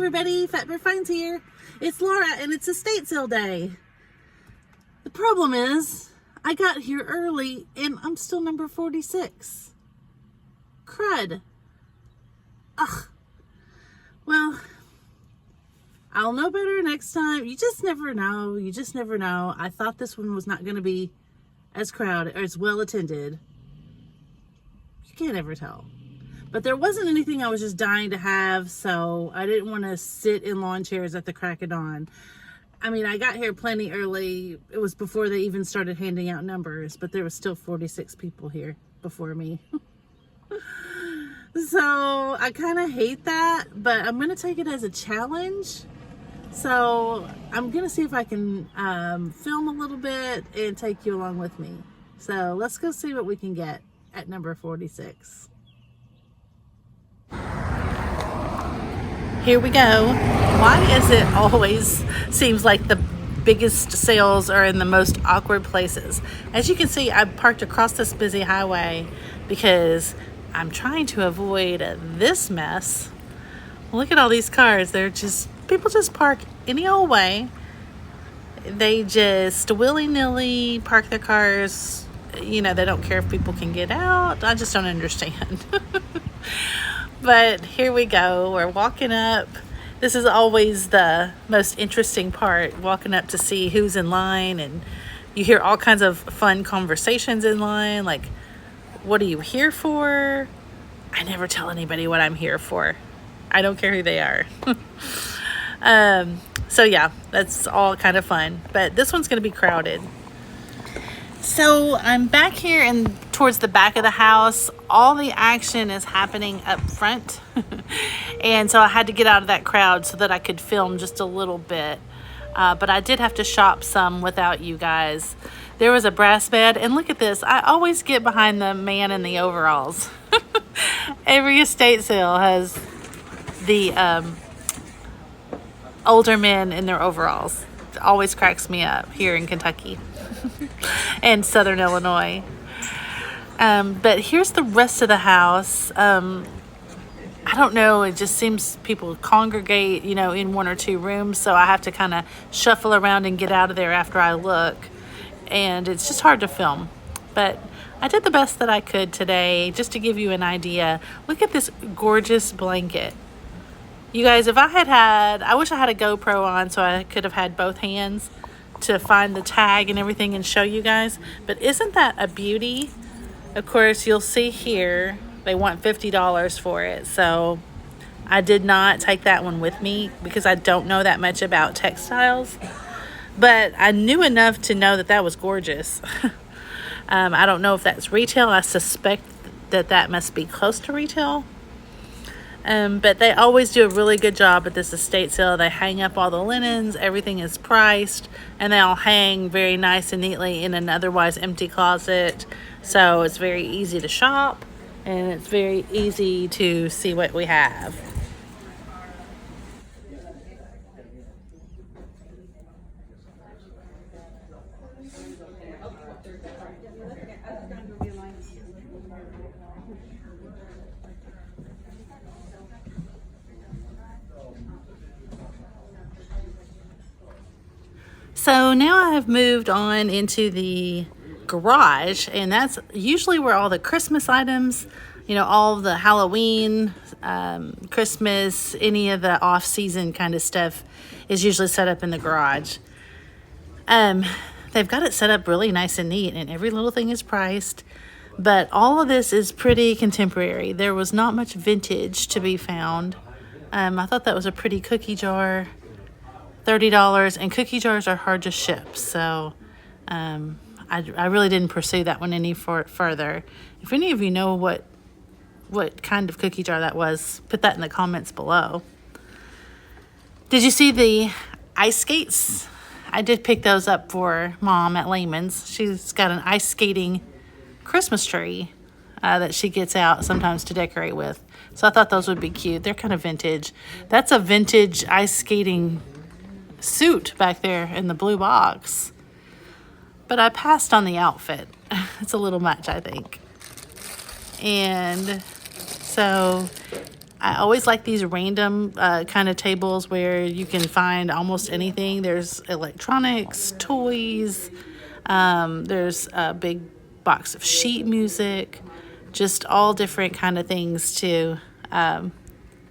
everybody, Fat Bear Finds here. It's Laura and it's estate sale day. The problem is, I got here early and I'm still number 46. Crud. Ugh. Well, I'll know better next time. You just never know. You just never know. I thought this one was not going to be as crowded or as well attended. You can't ever tell. But there wasn't anything I was just dying to have, so I didn't want to sit in lawn chairs at the crack of dawn. I mean, I got here plenty early. It was before they even started handing out numbers, but there was still 46 people here before me. So I kind of hate that, but I'm going to take it as a challenge. So I'm going to see if I can film a little bit and take you along with me. So let's go see what we can get at number 46. Here we go. Why is it always seems like the biggest sales are in the most awkward places? As you can see, I parked across this busy highway because I'm trying to avoid this mess. Look at all these cars. People just park any old way. They just willy-nilly park their cars. You know, they don't care if people can get out. I just don't understand. But here we go. We're walking up. This is always the most interesting part, walking up to see who's in line, and you hear all kinds of fun conversations in line, like, what are you here for? I never tell anybody what I'm here for. I don't care who they are. So yeah, that's all kind of fun. But this one's going to be crowded. So I'm back here and towards the back of the house. All the action is happening up front. And so I had to get out of that crowd so that I could film just a little bit. But I did have to shop some without you guys. There was a brass bed, and look at this. I always get behind the man in the overalls. Every estate sale has the older men in their overalls. It always cracks me up here in Kentucky and Southern Illinois. But here's the rest of the house. I don't know, it just seems people congregate, you know, in one or two rooms, so I have to kind of shuffle around and get out of there after I look, and it's just hard to film. But I did the best that I could today, just to give you an idea. Look at this gorgeous blanket. You guys, if I had, I wish I had a GoPro on so I could have had both hands to find the tag and everything and show you guys. But isn't that a beauty? Of course, you'll see here, they want $50 for it. So I did not take that one with me because I don't know that much about textiles. But I knew enough to know that that was gorgeous. I don't know if that's retail. I suspect that that must be close to retail. But they always do a really good job at this estate sale. They hang up all the linens, everything is priced, and they all hang very nice and neatly in an otherwise empty closet. So it's very easy to shop, and it's very easy to see what we have. So now I have moved on into the garage, and that's usually where all the Christmas items, you know, all the Halloween, Christmas, any of the off-season kind of stuff is usually set up in the garage. They've got it set up really nice and neat, and every little thing is priced, but all of this is pretty contemporary. There was not much vintage to be found. I thought that was a pretty cookie jar. $30, and cookie jars are hard to ship, so I really didn't pursue that one any further. If any of you know what kind of cookie jar that was, put that in the comments below. Did you see the ice skates? I did pick those up for Mom at Lehman's. She's got an ice skating Christmas tree that she gets out sometimes to decorate with, so I thought those would be cute. They're kind of vintage. That's a vintage ice skating suit back there in the blue box, but I passed on the outfit. It's a little much, I think. And so I always like these random kind of tables where you can find almost anything. There's electronics, toys, there's a big box of sheet music, just all different kind of things to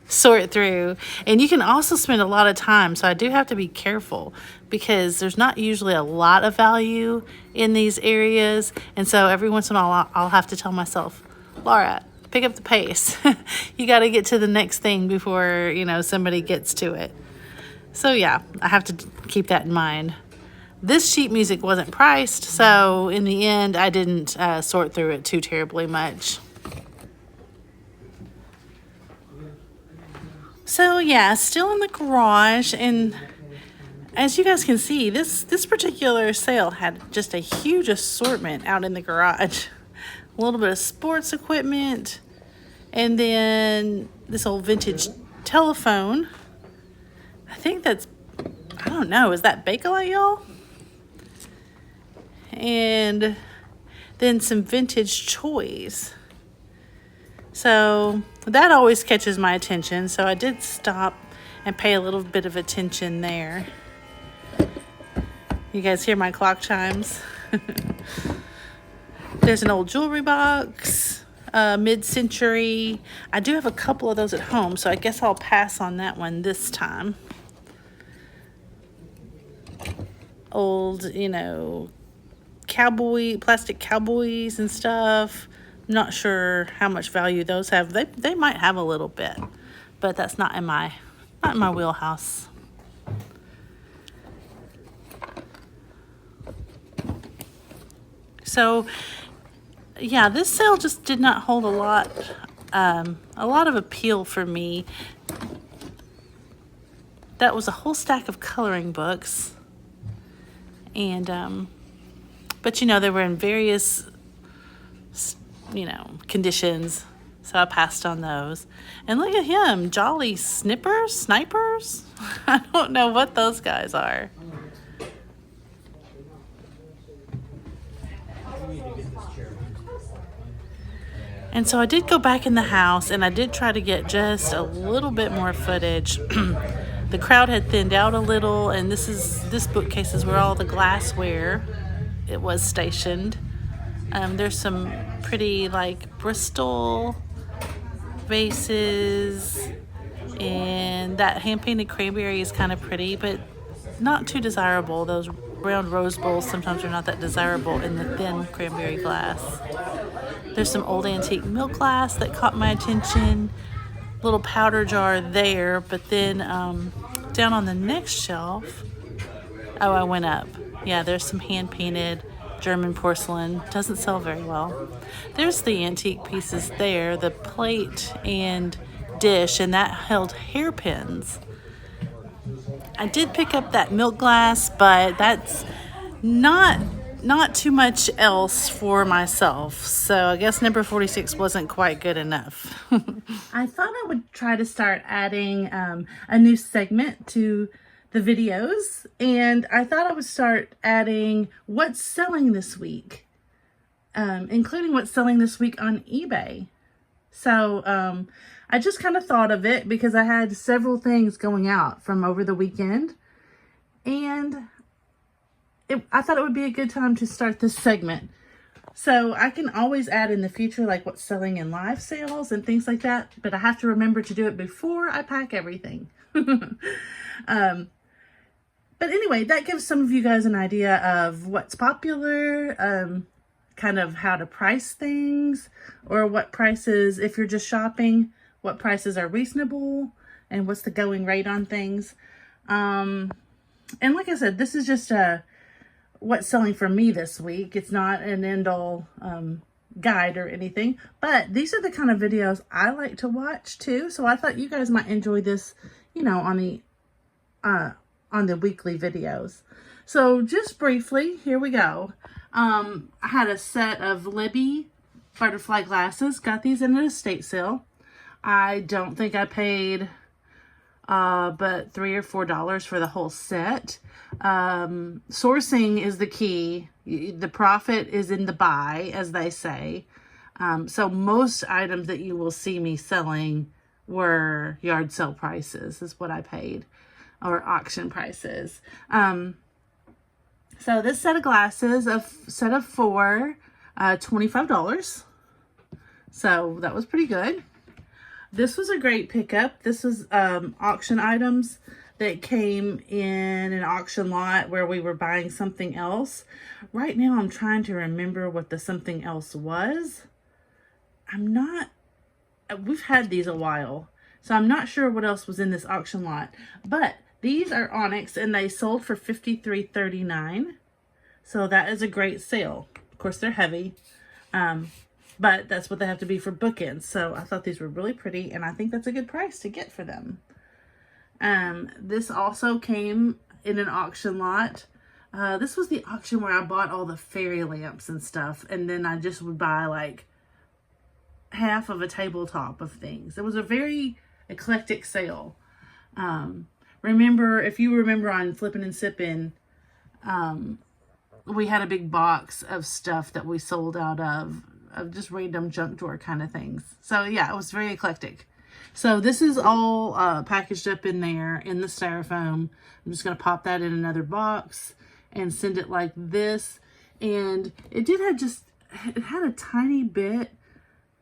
sort through. And you can also spend a lot of time, so I do have to be careful because there's not usually a lot of value in these areas. And so every once in a while I'll have to tell myself, Laura, pick up the pace. You got to get to the next thing before, you know, somebody gets to it. So yeah, I have to keep that in mind. This sheet music wasn't priced, so in the end I didn't sort through it too terribly much. So yeah, still in the garage, and as you guys can see, this particular sale had just a huge assortment out in the garage. A little bit of sports equipment, and then this old vintage telephone. I think that's, I don't know, is that Bakelite, y'all? And then some vintage toys. So that always catches my attention, so I did stop and pay a little bit of attention there. You guys hear my clock chimes? There's an old jewelry box, mid-century. I do have a couple of those at home, so I guess I'll pass on that one this time. Old, you know, plastic cowboys and stuff. I'm not sure how much value those have. They might have a little bit, but that's not in my wheelhouse. So yeah, this sale just did not hold a lot of appeal for me. That was a whole stack of coloring books, and but you know, they were in various, you know, conditions, so I passed on those. And look at him, Jolly Snipers? I don't know what those guys are. And so I did go back in the house, and I did try to get just a little bit more footage. The crowd had thinned out a little, and this bookcase is where all the glassware it was stationed. There's some pretty like Bristol vases, and that hand-painted cranberry is kind of pretty, but not too desirable. Those round rose bowls sometimes are not that desirable in the thin cranberry glass. There's some old antique milk glass that caught my attention. Little powder jar there, but then down on the next shelf, I went up. Yeah, there's some hand-painted German porcelain. Doesn't sell very well. There's the antique pieces there, the plate and dish, and that held hairpins. I did pick up that milk glass, but that's not too much else for myself. So I guess number 46 wasn't quite good enough. I thought I would try to start adding a new segment to the videos, and I thought I would start adding what's selling this week, including what's selling this week on eBay. So I just kind of thought of it because I had several things going out from over the weekend, and I thought it would be a good time to start this segment. So I can always add in the future like what's selling in live sales and things like that, but I have to remember to do it before I pack everything. But anyway, that gives some of you guys an idea of what's popular, kind of how to price things, or what prices, if you're just shopping, what prices are reasonable, and what's the going rate on things. And like I said, this is just what's selling for me this week. It's not an end-all guide or anything, but these are the kind of videos I like to watch too. So I thought you guys might enjoy this, you know, on the weekly videos. So just briefly, here we go. I had a set of Libby butterfly glasses. Got these in an estate sale. I don't think I paid but $3 or $4 for the whole set. Sourcing is the key. The profit is in the buy, as they say. So most items that you will see me selling were yard sale prices, is what I paid, or auction prices. So this set of glasses, a set of 4, $25. So that was pretty good. This was a great pickup. This was auction items that came in an auction lot where we were buying something else. Right now I'm trying to remember what the something else was. We've had these a while, so I'm not sure what else was in this auction lot. But these are onyx and they sold for $53.39. So that is a great sale. Of course, they're heavy, but that's what they have to be for bookends. So I thought these were really pretty, and I think that's a good price to get for them. This also came in an auction lot. This was the auction where I bought all the fairy lamps and stuff, and then I just would buy like half of a tabletop of things. It was a very eclectic sale. If you remember on Flippin' and Sippin', we had a big box of stuff that we sold out of just random junk drawer kind of things. So yeah, it was very eclectic. So this is all packaged up in there in the styrofoam. I'm just going to pop that in another box and send it like this. And it had a tiny bit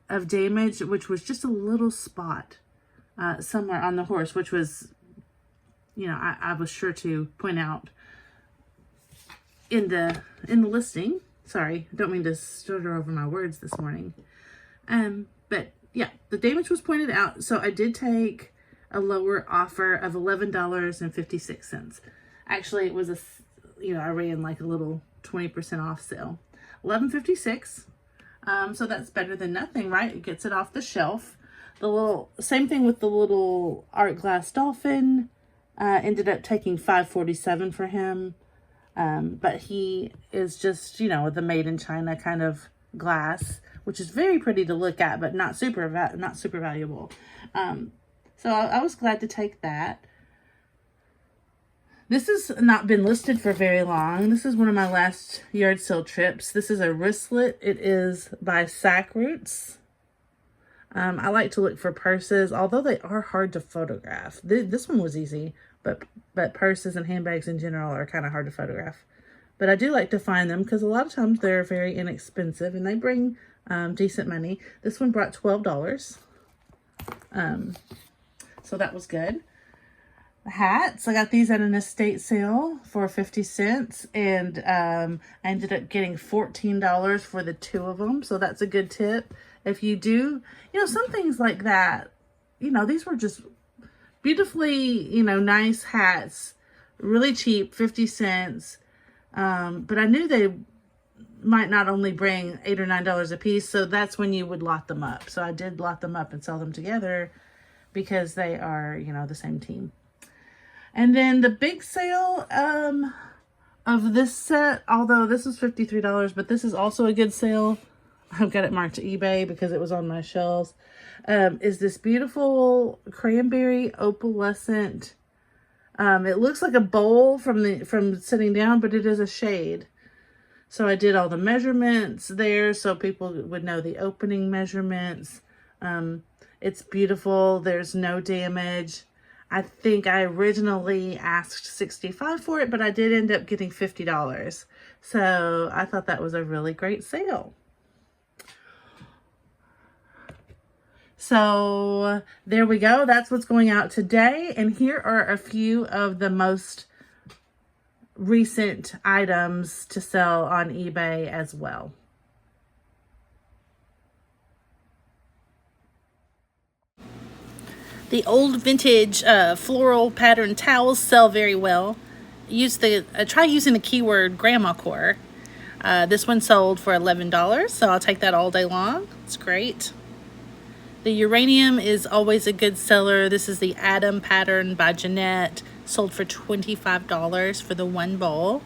of damage, which was just a little spot somewhere on the horse, which was, I was sure to point out in the listing. Sorry, I don't mean to stutter over my words this morning. But yeah, the damage was pointed out. So I did take a lower offer of $11.56. Actually, it was I ran like a little 20% off sale. $11.56. So that's better than nothing, right? It gets it off the shelf. Same thing with the little art glass dolphin. Ended up taking $5.47 for him. But he is just, the made in China kind of glass, which is very pretty to look at, but not super valuable. So I was glad to take that. This has not been listed for very long. This is one of my last yard sale trips. This is a wristlet. It is by Sack Roots. I like to look for purses, although they are hard to photograph. This one was easy, but purses and handbags in general are kind of hard to photograph. But I do like to find them because a lot of times they're very inexpensive and they bring decent money. This one brought $12. So that was good. Hats, I got these at an estate sale for 50 cents, and I ended up getting $14 for the 2 of them. So that's a good tip. If you do, some things like that, these were just beautifully, nice hats, really cheap, 50 cents. But I knew they might not only bring $8 or $9 a piece. So that's when you would lot them up. So I did lot them up and sell them together because they are, the same team. And then the big sale of this set, although this was $53, but this is also a good sale. I've got it marked to eBay because it was on my shelves. Is this beautiful cranberry opalescent. It looks like a bowl from sitting down, but it is a shade. So I did all the measurements there so people would know the opening measurements. It's beautiful. There's no damage. I think I originally asked $65 for it, but I did end up getting $50. So I thought that was a really great sale. So there we go. That's what's going out today. And here are a few of the most recent items to sell on eBay as well. The old vintage floral pattern towels sell very well. Try using the keyword grandma core. This one sold for $11, so I'll take that all day long. It's great. The uranium is always a good seller. This is the Atom pattern by Jeanette. Sold for $25 for the 1 bowl.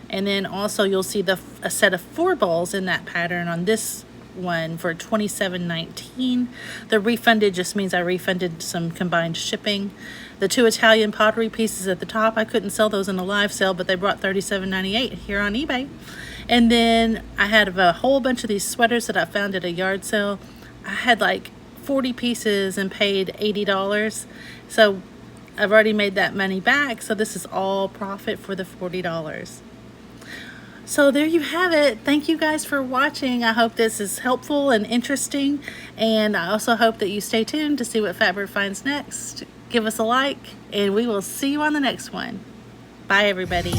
And then also you'll see a set of 4 bowls in that pattern on this one for $27.19. The refunded just means I refunded some combined shipping. The 2 Italian pottery pieces at the top, I couldn't sell those in a live sale, but they brought $37.98 here on eBay. And then I had a whole bunch of these sweaters that I found at a yard sale. I had like 40 pieces and paid $80. So I've already made that money back. So this is all profit for the $40. So there you have it. Thank you guys for watching. I hope this is helpful and interesting. And I also hope that you stay tuned to see what Fabric finds next. Give us a like, and we will see you on the next one. Bye, everybody.